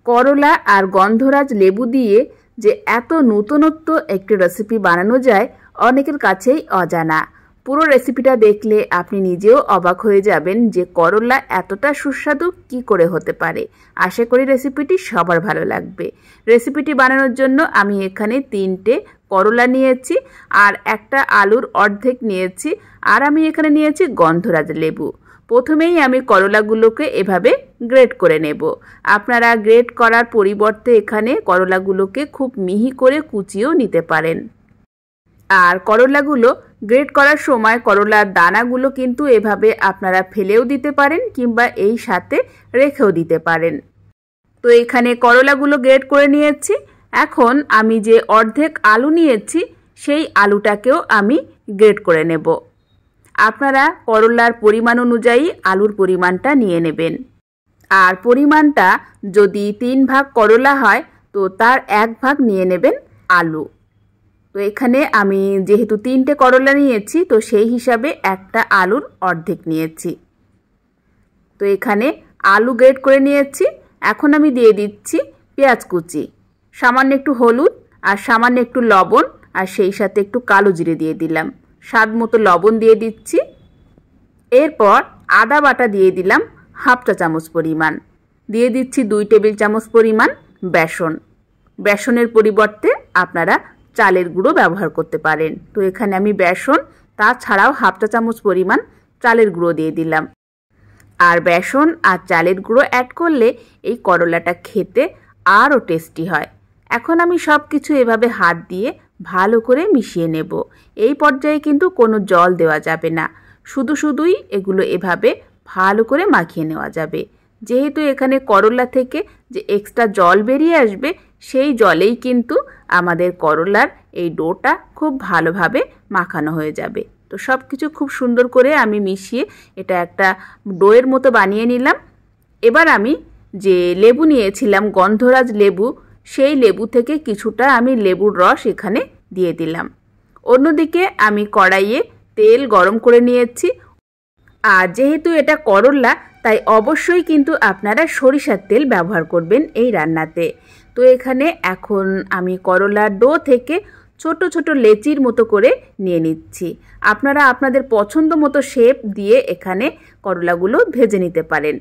করলা আর গন্ধরাজ লেবু দিয়ে যে এত নতুনত্ব একটি রেসিপি বানানো যায় অনেকের কাছেই অজানা। পুরো রেসিপিটা দেখলে আপনি নিজেও অবাক হয়ে যাবেন যে করলা এতটা সুস্বাদু কি করে হতে পারে। আশা করি রেসিপিটি সবার ভালো লাগবে। রেসিপিটি বানানোর জন্য আমি এখানে 3টে করলা নিয়েছি আর একটা আলুর অর্ধেক নিয়েছি, আর আমি এখানে নিয়েছি গন্ধরাজ লেবু। প্রথমেই আমি করলাগুলোকে এভাবে গ্রেট করে নেব। আপনারা গ্রেট করার পরিবর্তে এখানে করলাগুলোকে খুব মিহি করে কুচিয়েও নিতে পারেন। আর করলাগুলো গ্রেট করার সময় করলার দানাগুলো কিন্তু এভাবে আপনারা ফেলেও দিতে পারেন কিংবা এই সাথে রেখেও দিতে পারেন। তো এখানে করলাগুলো গ্রেট করে নিয়েছি। এখন আমি যে অর্ধেক আলু নিয়েছি সেই আলুটাকেও আমি গ্রেট করে নেব। আপনারা করলার পরিমাণ অনুযায়ী আলুর পরিমাণটা নিয়ে নেবেন। আর পরিমাণটা যদি 3 ভাগ করলা হয় তো তার 1 ভাগ নিয়ে নেবেন আলু। তো এখানে আমি যেহেতু 3টে করলা নিয়েছি তো সেই হিসাবে একটা আলুর অর্ধেক নিয়েছি। তো এখানে আলু গ্রেট করে নিয়েছি। এখন আমি দিয়ে দিচ্ছি পেঁয়াজ কুচি, সামান্য একটু হলুদ আর সামান্য একটু লবণ, আর সেই সাথে একটু কালো জিরে দিয়ে দিলাম, স্বাদ মতো লবণ দিয়ে দিচ্ছি। এরপর আদা বাটা দিয়ে দিলাম হাফ চা চামচ পরিমাণ, দিয়ে দিচ্ছি 2 টেবিল চামচ পরিমাণ বেসন। বেসনের পরিবর্তে আপনারা চালের গুঁড়ো ব্যবহার করতে পারেন। তো এখানে আমি বেসন তাছাড়াও হাফ চা চামচ পরিমাণ চালের গুঁড়ো দিয়ে দিলাম। আর বেসন আর চালের গুঁড়ো অ্যাড করলে এই করলাটা খেতে আরও টেস্টি হয়। এখন আমি সব কিছু এভাবে হাত দিয়ে ভালো করে মিশিয়ে নেব। এই পর্যায়ে কিন্তু কোনো জল দেওয়া যাবে না, শুধুই এগুলো এভাবে ভালো করে মাখিয়ে নেওয়া যাবে। যেহেতু এখানে করলা থেকে যে এক্সট্রা জল বেরিয়ে আসবে সেই জলেই কিন্তু আমাদের করলার এই ডোটা খুব ভালোভাবে মাখানো হয়ে যাবে। তো সব কিছু খুব সুন্দর করে আমি মিশিয়ে এটা একটা ডোয়ের মতো বানিয়ে নিলাম। এবার আমি যে লেবু নিয়েছিলাম গন্ধরাজ লেবু, সেই লেবু থেকে কিছুটা আমি লেবুর রস এখানে দিয়ে দিলাম। অন্যদিকে আমি কড়াইয়ে তেল গরম করে নিয়েছি। আর যেহেতু এটা করলা তাই অবশ্যই কিন্তু আপনারা সরিষার তেল ব্যবহার করবেন এই রান্নাতে। তো এখানে এখন আমি করলার ডো থেকে ছোট ছোট লেচির মতো করে নিয়ে নিচ্ছি। আপনারা আপনাদের পছন্দ মতো শেপ দিয়ে এখানে করলাগুলো ভেজে নিতে পারেন।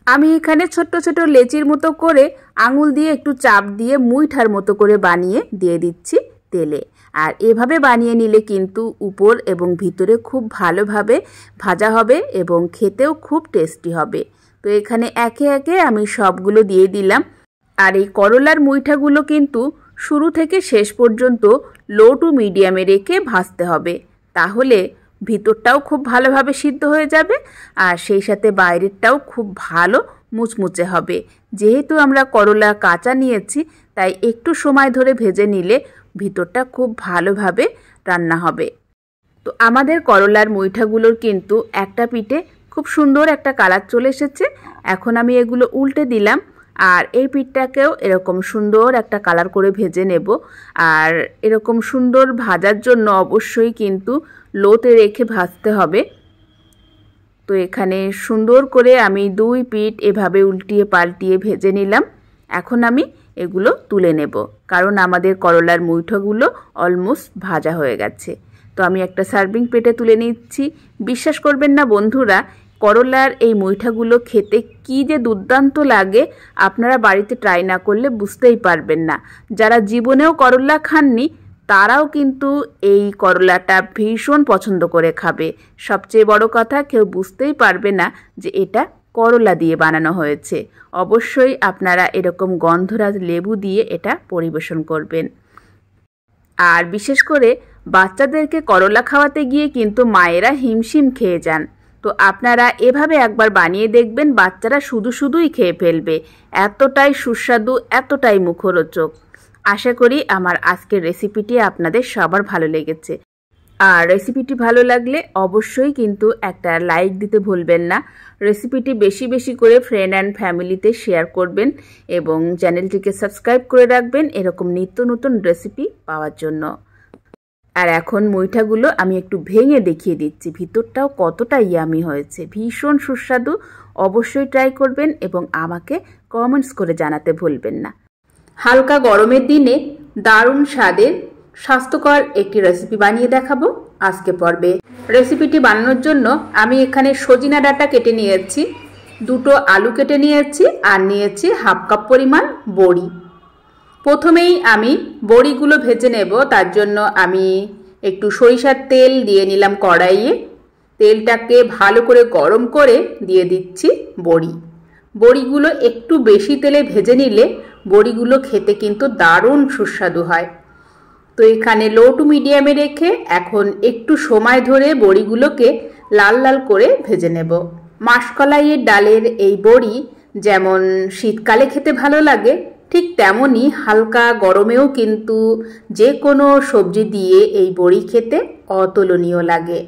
আমি এখানে ছোট ছোট লেচির মতো করে আঙুল দিয়ে একটু চাপ দিয়ে মুইঠার মতো করে বানিয়ে দিয়ে দিচ্ছি তেলে। আর এভাবে বানিয়ে নিলে কিন্তু উপর এবং ভিতরে খুব ভালোভাবে ভাজা হবে এবং খেতেও খুব টেস্টি হবে। তো এখানে একে একে আমি সবগুলো দিয়ে দিলাম। আর এই করলার মুইঠাগুলো কিন্তু শুরু থেকে শেষ পর্যন্ত লো টু মিডিয়ামে রেখে ভাজতে হবে, তাহলে ভিতরটাও খুব ভালোভাবে সিদ্ধ হয়ে যাবে আর সেই সাথে বাইরেরটাও খুব ভালো মুচমুচে হবে। যেহেতু আমরা করলা কাঁচা নিয়েছি তাই একটু সময় ধরে ভেজে নিলে ভিতরটা খুব ভালোভাবে রান্না হবে। তো আমাদের করলার মুইঠাগুলোর কিন্তু একটা পিঠে খুব সুন্দর একটা কালার চলে এসেছে। এখন আমি এগুলো উল্টে দিলাম আর এই পিঠটাকেও এরকম সুন্দর একটা কালার করে ভেজে নেব। আর এরকম সুন্দর ভাজার জন্য অবশ্যই কিন্তু লোতে রেখে ভাজতে হবে। তো এখানে সুন্দর করে আমি 2 পিঠ এভাবে উল্টিয়ে পাল্টিয়ে ভেজে নিলাম। এখন আমি এগুলো তুলে নেব, কারণ আমাদের করলার মুইঠাগুলো অলমোস্ট ভাজা হয়ে গেছে। তো আমি একটা সার্ভিং প্লেটে তুলে নিচ্ছি। বিশ্বাস করবেন না বন্ধুরা, করলার এই মুইঠাগুলো খেতে কি যে দুর্দান্ত লাগে, আপনারা বাড়িতে ট্রাই না করলে বুঝতেই পারবেন না। যারা জীবনেও করলা খাননি তারাও কিন্তু এই করলাটা ভীষণ পছন্দ করে খাবে। সবচেয়ে বড় কথা, কেউ বুঝতেই পারবে না যে এটা করলা দিয়ে বানানো হয়েছে। অবশ্যই আপনারা এরকম গন্ধরাজ লেবু দিয়ে এটা পরিবেশন করবেন। আর বিশেষ করে বাচ্চাদেরকে করলা খাওয়াতে গিয়ে কিন্তু মায়েরা হিমশিম খেয়ে যান। তো আপনারা এভাবে একবার বানিয়ে দেখবেন, বাচ্চারা শুধুই খেয়ে ফেলবে। এতটাই সুস্বাদু, এতটাই মুখরোচক। আশা করি আমার আজকের রেসিপিটি আপনাদের সবার ভালো লেগেছে। আর রেসিপিটি ভালো লাগলে অবশ্যই কিন্তু একটা লাইক দিতে ভুলবেন না। রেসিপিটি বেশি বেশি করে ফ্রেন্ড অ্যান্ড ফ্যামিলিতে শেয়ার করবেন এবং চ্যানেলটিকে সাবস্ক্রাইব করে রাখবেন এরকম নিত্য নতুন রেসিপি পাওয়ার জন্য। আর এখন মুইঠাগুলো আমি একটু ভেঙে দেখিয়ে দিচ্ছি ভিতরটাও কতটা ইয়ামি হয়েছে, ভীষণ সুস্বাদু। অবশ্যই ট্রাই করবেন এবং আমাকে কমেন্টস করে জানাতে ভুলবেন না। হালকা গরমের দিনে দারুণ স্বাদের স্বাস্থ্যকর একটি রেসিপি বানিয়ে দেখাবো আজকে পর্বে। রেসিপিটি বানানোর জন্য আমি এখানে সজিনা ডাঁটা কেটে নিয়েছি, দুটো আলু কেটে নিয়েছি, আর নিয়েছি হাফ কাপ পরিমাণ বড়ি। প্রথমেই আমি বড়িগুলো ভেজে নেব। তার জন্য আমি একটু সরিষার তেল দিয়ে নিলাম কড়াইয়ে। তেলটাকে ভালো করে গরম করে দিয়ে দিচ্ছি বড়িগুলো একটু বেশি তেলে ভেজে নিলে বড়িগুলো খেতে কিন্তু দারুণ সুস্বাদু হয়। তো এখানে লো টু মিডিয়ামে রেখে এখন একটু সময় ধরে বড়িগুলোকে লাল লাল করে ভেজে নেব। মাসকলাইয়ের ডালের এই বড়ি যেমন শীতকালে খেতে ভালো লাগে, ঠিক তেমনই হালকা গরমেও কিন্তু যে কোনো সবজি দিয়ে এই বড়ি খেতে অতুলনীয় লাগে।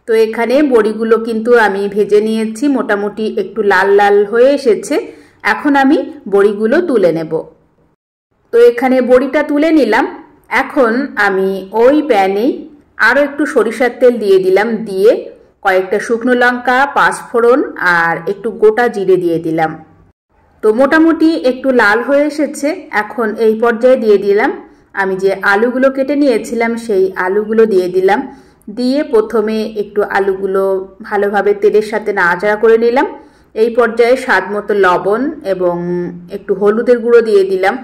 তো এখানে বড়িগুলো কিন্তু আমি ভেজে নিয়েছি, মোটামুটি একটু লাল লাল হয়ে এসেছে। এখন আমি বড়িগুলো তুলে নেব। তো এখানে বড়িটা তুলে নিলাম। এখন আমি ওই প্যানেই আরও একটু সরিষার তেল দিয়ে দিলাম, দিয়ে কয়েকটা শুকনো লঙ্কা, পাঁচফোড়ন আর একটু গোটা জিরে দিয়ে দিলাম। তো মোটামুটি একটু লাল হয়ে এসেছে। এখন এই পর্যায়ে দিয়ে দিলাম আমি যে আলুগুলো কেটে নিয়েছিলাম, সেই আলুগুলো দিয়ে দিলাম। দিয়ে প্রথমে একটু আলুগুলো ভালোভাবে তেলের সাথে নাড়াচাড়া করে নিলাম। এই পর্যায়ে স্বাদ মতো লবণ এবং একটু হলুদের গুঁড়ো দিয়ে দিলাম।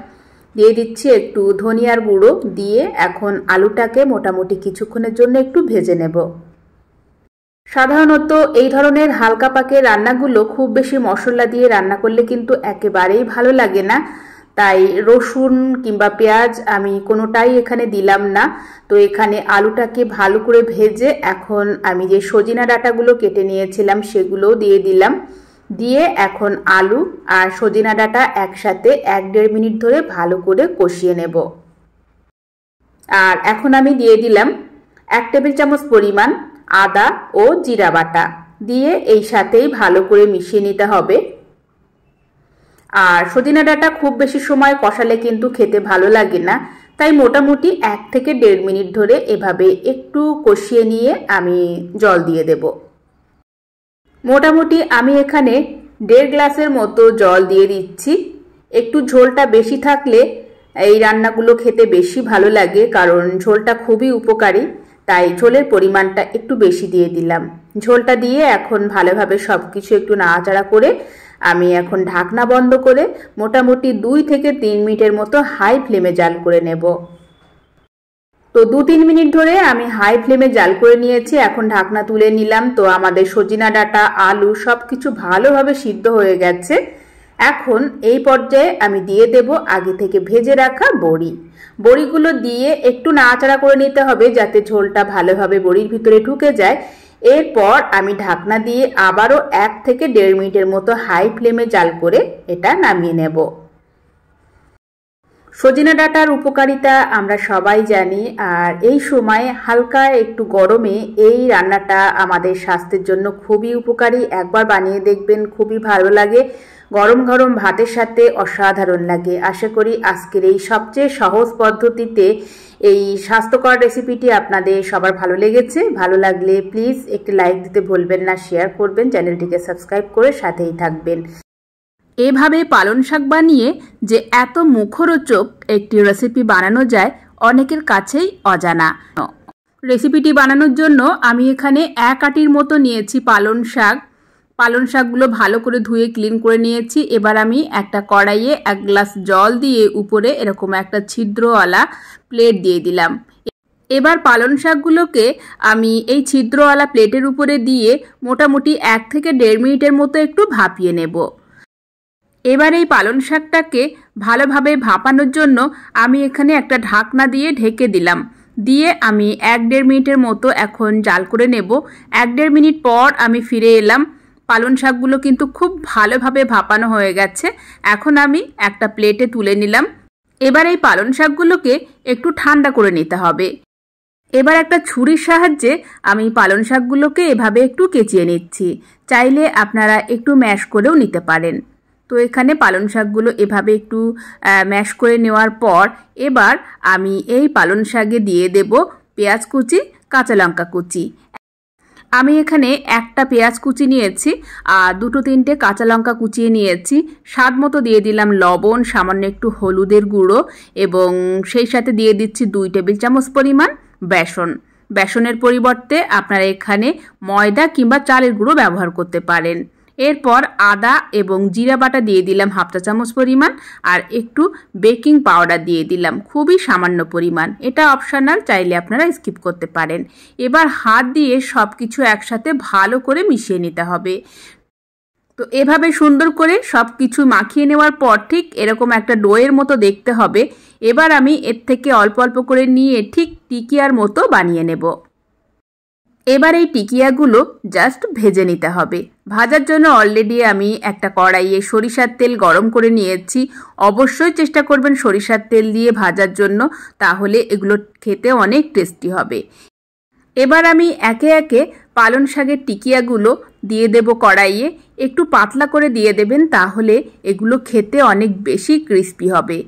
দিয়ে দিচ্ছি একটু ধনিয়ার গুঁড়ো, দিয়ে এখন আলুটাকে মোটামুটি কিছুক্ষণের জন্য একটু ভেজে নেব। সাধারণত এই ধরনের হালকা পাকে রান্নাগুলো খুব বেশি মশলা দিয়ে রান্না করলে কিন্তু একেবারেই ভালো লাগে না। তাই রসুন কিংবা পেঁয়াজ আমি কোনোটাই এখানে দিলাম না। তো এখানে আলুটাকে ভালো করে ভেজে এখন আমি যে সজিনা ডাঁটাগুলো কেটে নিয়েছিলাম সেগুলোও দিয়ে দিলাম। দিয়ে এখন আলু আর সজিনা ডাঁটা একসাথে 1-1.5 মিনিট ধরে ভালো করে কষিয়ে নেব। আর এখন আমি দিয়ে দিলাম 1 টেবিল চামচ পরিমাণ আদা ও জিরা বাটা, দিয়ে এই সাথেই ভালো করে মিশিয়ে নিতে হবে। আর সজিনা ডাঁটা খুব বেশি সময় কষালে কিন্তু খেতে ভালো লাগে না, তাই মোটামুটি 1 থেকে 1.5 মিনিট ধরে এভাবে একটু কষিয়ে নিয়ে আমি জল দিয়ে দেব। মোটামুটি আমি এখানে 1.5 গ্লাসের মতো জল দিয়ে দিচ্ছি। একটু ঝোলটা বেশি থাকলে এই রান্নাগুলো খেতে বেশি ভালো লাগে, কারণ ঝোলটা খুবই উপকারী, তাই ঝোলের পরিমাণটা একটু বেশি দিয়ে দিলাম। ঝোলটা দিয়ে এখন ভালোভাবে সব কিছু একটু নাড়াচাড়া করে আমি এখন ঢাকনা বন্ধ করে মোটামুটি 2 থেকে 3 মিনিটের মতো হাই ফ্লেমে জাল করে নেব। তো 2-3 মিনিট ধরে আমি হাই ফ্লেমে জাল করে নিয়েছি। এখন ঢাকনা তুলে নিলাম। তো আমাদের সজিনা ডাঁটা, আলু সব কিছু ভালোভাবে সিদ্ধ হয়ে গেছে। এখন এই পর্যায়ে আমি দিয়ে দেব আগে থেকে ভেজে রাখা বড়িগুলো দিয়ে একটু নাড়াচাড়া করে নিতে হবে যাতে ঝোলটা ভালোভাবে বড়ির ভিতরে ঢুকে যায়। এরপর আমি ঢাকনা দিয়ে আবারও 1 থেকে 1.5 মিনিটের মতো হাই ফ্লেমে জাল করে এটা নামিয়ে নেব। সজিনা ডাঁটার উপকারিতা আমরা সবাই জানি, আর এই সময় হালকা একটু গরমে এই রান্নাটা আমাদের স্বাস্থ্যের জন্য খুবই উপকারী। একবার বানিয়ে দেখবেন, খুবই ভালো লাগে। গরম গরম ভাতের সাথে অসাধারণ লাগে। আশা করি আজকের এই সবচেয়ে সহজ পদ্ধতিতে এই স্বাস্থ্যকর রেসিপিটি আপনাদের সবার ভালো লেগেছে। ভালো লাগলে প্লিজ একটি লাইক দিতে ভুলবেন না, শেয়ার করবেন, চ্যানেলটিকে সাবস্ক্রাইব করে সাথেই থাকবেন। এভাবে পালং শাক বানিয়ে যে এত মুখরোচক একটি রেসিপি বানানো যায় অনেকের কাছেই অজানা। রেসিপিটি বানানোর জন্য আমি এখানে 1 আটির মতো নিয়েছি পালং শাক। পালং শাকগুলো ভালো করে ধুয়ে ক্লিন করে নিয়েছি। এবার আমি একটা কড়াইয়ে 1 গ্লাস জল দিয়ে উপরে এরকম একটা ছিদ্রওয়ালা প্লেট দিয়ে দিলাম। এবার পালং শাকগুলোকে আমি এই ছিদ্রওয়ালা প্লেটের উপরে দিয়ে মোটামুটি 1 থেকে 1.5 মিনিটের মতো একটু ভাপিয়ে নেব। এবার এই পালং শাকটাকে ভালোভাবে ভাপানোর জন্য আমি এখানে একটা ঢাকনা দিয়ে ঢেকে দিলাম। দিয়ে আমি 1-1.5 মিনিটের মতো এখন জাল করে নেব। 1-1.5 মিনিট পর আমি ফিরে এলাম। পালং শাকগুলো কিন্তু খুব ভালোভাবে ভাপানো হয়ে গেছে। এখন আমি একটা প্লেটে তুলে নিলাম। এবার এই পালং শাকগুলোকে একটু ঠান্ডা করে নিতে হবে। এবার একটা ছুরির সাহায্যে আমি পালং শাকগুলোকে এভাবে একটু কেচিয়ে নিচ্ছি। চাইলে আপনারা একটু ম্যাশ করেও নিতে পারেন। তো এখানে পালং শাকগুলো এভাবে একটু ম্যাশ করে নেওয়ার পর এবার আমি এই পালং শাকে দিয়ে দেব পেঁয়াজ কুচি, কাঁচা লঙ্কা কুচি। আমি এখানে একটা পেঁয়াজ কুচি নিয়েছি আর দুটো তিনটে কাঁচা লঙ্কা কুচিয়ে নিয়েছি। স্বাদ মতো দিয়ে দিলাম লবণ, সামান্য একটু হলুদের গুঁড়ো এবং সেই সাথে দিয়ে দিচ্ছি 2 টেবিল চামচ পরিমাণ বেসন। বেসনের পরিবর্তে আপনারা এখানে ময়দা কিংবা চালের গুঁড়ো ব্যবহার করতে পারেন। এরপর আদা এবং জিরা বাটা দিয়ে দিলাম 1/2 চা চামচ পরিমাণ আর একটু বেকিং পাউডার দিয়ে দিলাম খুবই সামান্য পরিমাণ। এটা অপশনাল, চাইলে আপনারা স্কিপ করতে পারেন। এবার হাত দিয়ে সব কিছু একসাথে ভালো করে মিশিয়ে নিতে হবে। তো এভাবে সুন্দর করে সব কিছু মাখিয়ে নেওয়ার পর ঠিক এরকম একটা ডোয়ের মতো দেখতে হবে। এবার আমি এর থেকে অল্প অল্প করে নিয়ে ঠিক টিকিয়ার মতো বানিয়ে নেব। এবার এই টিকিয়াগুলো জাস্ট ভেজে নিতে হবে। ভাজার জন্য অলরেডি আমি একটা কড়াইয়ে সরিষার তেল গরম করে নিয়েছি। অবশ্যই চেষ্টা করবেন সরিষার তেল দিয়ে ভাজার জন্য, তাহলে এগুলো খেতে অনেক টেস্টি হবে। এবার আমি একে একে পালং শাকের টিকিয়াগুলো দিয়ে দেব কড়াইয়ে। একটু পাতলা করে দিয়ে দেবেন, তাহলে এগুলো খেতে অনেক বেশি ক্রিস্পি হবে।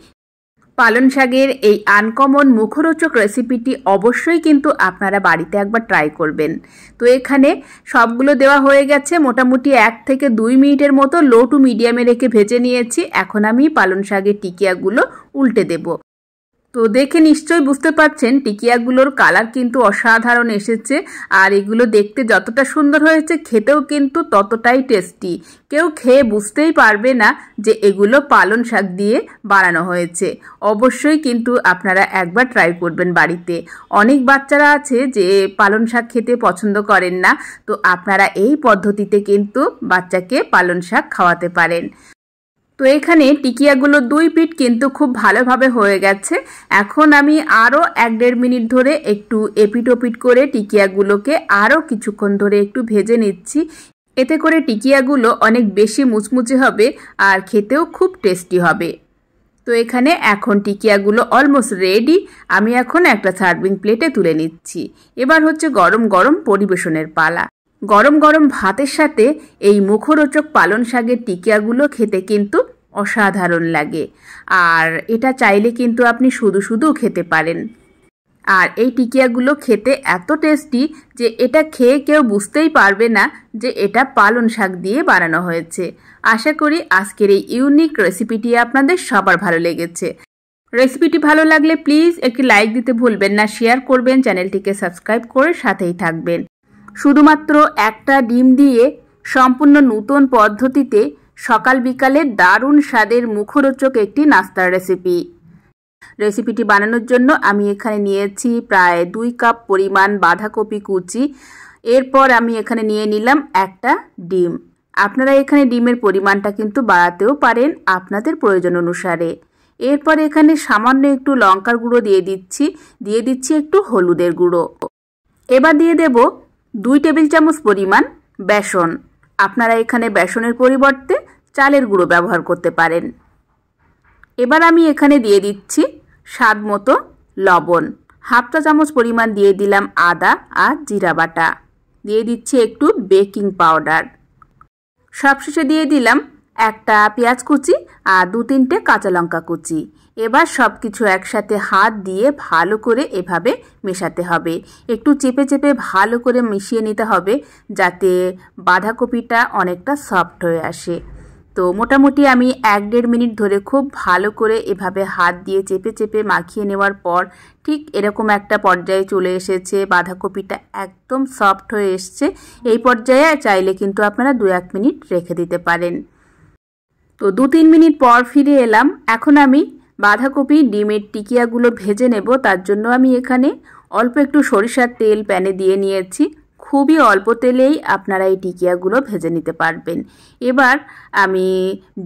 পালং শাকের এই আনকমন মুখরোচক রেসিপিটি অবশ্যই কিন্তু আপনারা বাড়িতে একবার ট্রাই করবেন। তো এখানে সবগুলো দেওয়া হয়ে গেছে। মোটামুটি 1 থেকে 2 মিনিটের মতো লো টু মিডিয়ামে রেখে ভেজে নিয়েছি। এখন আমি পালং শাকের টিকিয়াগুলো উল্টে দেব। তো দেখে নিশ্চয়ই বুঝতে পারছেন টিকিয়াগুলোর কালার কিন্তু অসাধারণ এসেছে আর এগুলো দেখতে যতটা সুন্দর হয়েছে খেতেও কিন্তু ততটাই টেস্টি। কেউ খেয়ে বুঝতেই পারবে না যে এগুলো পালং শাক দিয়ে বানানো হয়েছে। অবশ্যই কিন্তু আপনারা একবার ট্রাই করবেন বাড়িতে। অনেক বাচ্চারা আছে যে পালং শাক খেতে পছন্দ করেন না, তো আপনারা এই পদ্ধতিতে কিন্তু বাচ্চাকে পালং শাক খাওয়াতে পারেন। তো এখানে টিকিয়াগুলো 2 পিঠ কিন্তু খুব ভালোভাবে হয়ে গেছে। এখন আমি আরও 1-1.5 মিনিট ধরে একটু এপিট ওপিট করে টিকিয়াগুলোকে আরও কিছুক্ষণ ধরে একটু ভেজে নিচ্ছি। এতে করে টিকিয়াগুলো অনেক বেশি মুচমুচে হবে আর খেতেও খুব টেস্টি হবে। তো এখানে এখন টিকিয়াগুলো অলমোস্ট রেডি। আমি এখন একটা সার্ভিং প্লেটে তুলে নিচ্ছি। এবার হচ্ছে গরম গরম পরিবেশনের পালা। গরম গরম ভাতের সাথে এই মুখরোচক পালং শাকের টিকিয়াগুলো খেতে কিন্তু অসাধারণ লাগে। আর এটা চাইলে কিন্তু আপনি শুধু শুধু খেতে পারেন। আর এই টিকিয়াগুলো খেতে এত টেস্টি যে এটা খেয়ে কেউ বুঝতেই পারবে না যে এটা পালং শাক দিয়ে বানানো হয়েছে। আশা করি আজকের এই ইউনিক রেসিপিটি আপনাদের সবার ভালো লেগেছে। রেসিপিটি ভালো লাগলে প্লিজ একটি লাইক দিতে ভুলবেন না, শেয়ার করবেন, চ্যানেলটিকে সাবস্ক্রাইব করে সাথেই থাকবেন। শুধুমাত্র একটা ডিম দিয়ে সম্পূর্ণ নতুন পদ্ধতিতে সকাল বিকালে দারুণ স্বাদের মুখরোচক একটি নাস্তার রেসিপিটি বানানোর জন্য আমি এখানে নিয়েছি প্রায় 2 কাপ পরিমাণ বাঁধাকপি কুচি। এরপর আমি এখানে নিয়ে নিলাম একটা ডিম। আপনারা এখানে ডিমের পরিমাণটা কিন্তু বাড়াতেও পারেন আপনাদের প্রয়োজন অনুসারে। এরপর এখানে সামান্য একটু লঙ্কার গুঁড়ো দিয়ে দিচ্ছি একটু হলুদের গুঁড়ো। এবার দিয়ে দেব 2 টেবিল চামচ পরিমাণ বেসন। আপনারা এখানে বেসনের পরিবর্তে চালের গুঁড়ো ব্যবহার করতে পারেন। এবার আমি এখানে দিয়ে দিচ্ছি স্বাদ মতো লবণ। 1/2 চা চামচ পরিমাণ দিয়ে দিলাম আদা আর জিরা বাটা। দিয়ে দিচ্ছি একটু বেকিং পাউডার। সবশেষে দিয়ে দিলাম একটা পেঁয়াজ কুচি আর 2-3টে কাঁচা লঙ্কা কুচি। এবার সব কিছু একসাথে হাত দিয়ে ভালো করে এভাবে মেশাতে হবে। একটু চেপে চেপে ভালো করে মিশিয়ে নিতে হবে যাতে বাঁধাকপিটা অনেকটা সফট হয়ে আসে। তো মোটামুটি আমি 1-1.5 মিনিট ধরে খুব ভালো করে এভাবে হাত দিয়ে চেপে চেপে মাখিয়ে নেওয়ার পর ঠিক এরকম একটা পর্যায়ে চলে এসেছে। বাঁধাকপিটা একদম সফট হয়ে এসছে। এই পর্যায়ে চাইলে কিন্তু আপনারা 2-1 মিনিট রেখে দিতে পারেন। তো 2-3 মিনিট পর ফিরে এলাম। এখন আমি বাঁধাকপি ডিমের টিকিয়াগুলো ভেজে নেব। তার জন্য আমি এখানে অল্প একটু সরিষার তেল প্যানে দিয়ে নিয়েছি। খুবই অল্প তেলেই আপনারা এই টিকিয়াগুলো ভেজে নিতে পারবেন। এবার আমি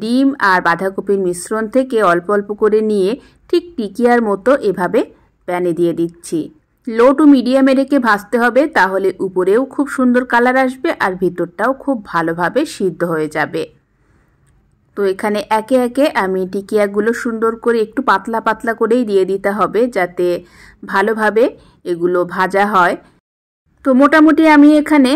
ডিম আর বাঁধাকপির মিশ্রণ থেকে অল্প অল্প করে নিয়ে ঠিক টিকিয়ার মতো এভাবে প্যানে দিয়ে দিচ্ছি। লো টু মিডিয়ামে রেখে ভাজতে হবে, তাহলে উপরেও খুব সুন্দর কালার আসবে আর ভিতরটাও খুব ভালোভাবে সিদ্ধ হয়ে যাবে। তো এখানে একে একে আমি টিকিয়াগুলো সুন্দর করে একটু পাতলা পাতলা করেই দিয়ে দিতে হবে যাতে ভালোভাবে এগুলো ভাজা হয়। তো মোটামুটি আমি এখানে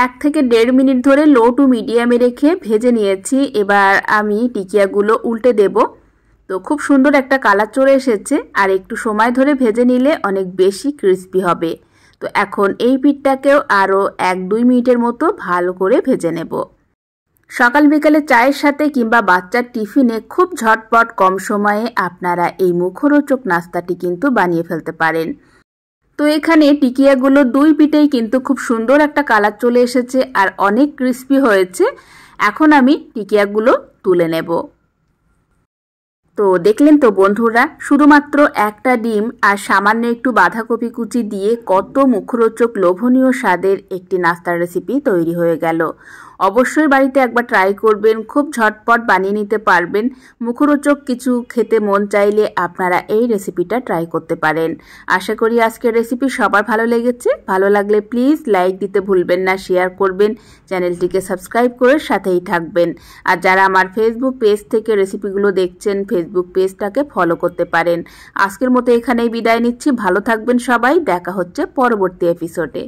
1 থেকে 1.5 মিনিট ধরে লো টু মিডিয়ামে রেখে ভেজে নিয়েছি। এবার আমি টিকিয়াগুলো উল্টে দেব। তো খুব সুন্দর একটা কালার চলে এসেছে আর একটু সময় ধরে ভেজে নিলে অনেক বেশি ক্রিস্পি হবে। তো এখন এই পিঠটাকেও আরও 1-2 মিনিটের মতো ভালো করে ভেজে নেব। সকাল বিকালে চায়ের সাথে কিংবা বাচ্চার টিফিনে খুব ঝটপট কম সময়ে আপনারা এই মুখরোচক নাস্তাটি কিন্তু বানিয়ে ফেলতে পারেন। তো এখানে টিকিয়াগুলো 2 পিঠেই কিন্তু খুব সুন্দর একটা কালার চলে এসেছে আর অনেক ক্রিস্পি হয়েছে। এখন আমি টিকিয়াগুলো তুলে নেব। তো দেখলেন তো বন্ধুরা, শুধুমাত্র একটা ডিম আর সামান্য একটু বাঁধাকপি কুচি দিয়ে কত মুখরোচক লোভনীয় স্বাদের একটি নাস্তার রেসিপি তৈরি হয়ে গেল। অবশ্যই বাড়িতে একবার ট্রাই করবেন, খুব ঝটপট বানিয়ে নিতে পারবেন। মুখরোচক কিছু খেতে মন চাইলে আপনারা এই রেসিপিটা ট্রাই করতে পারেন। আশা করি আজকের রেসিপি সবার ভালো লেগেছে। ভালো লাগলে প্লিজ লাইক দিতে ভুলবেন না, শেয়ার করবেন, চ্যানেলটিকে সাবস্ক্রাইব করে সাথেই থাকবেন। আর যারা আমার ফেসবুক পেজ থেকে রেসিপিগুলো দেখছেন, ফেসবুক পেজটাকে ফলো করতে পারেন। আজকের মতো এখানেই বিদায় নিচ্ছি। ভালো থাকবেন সবাই, দেখা হচ্ছে পরবর্তী এপিসোডে।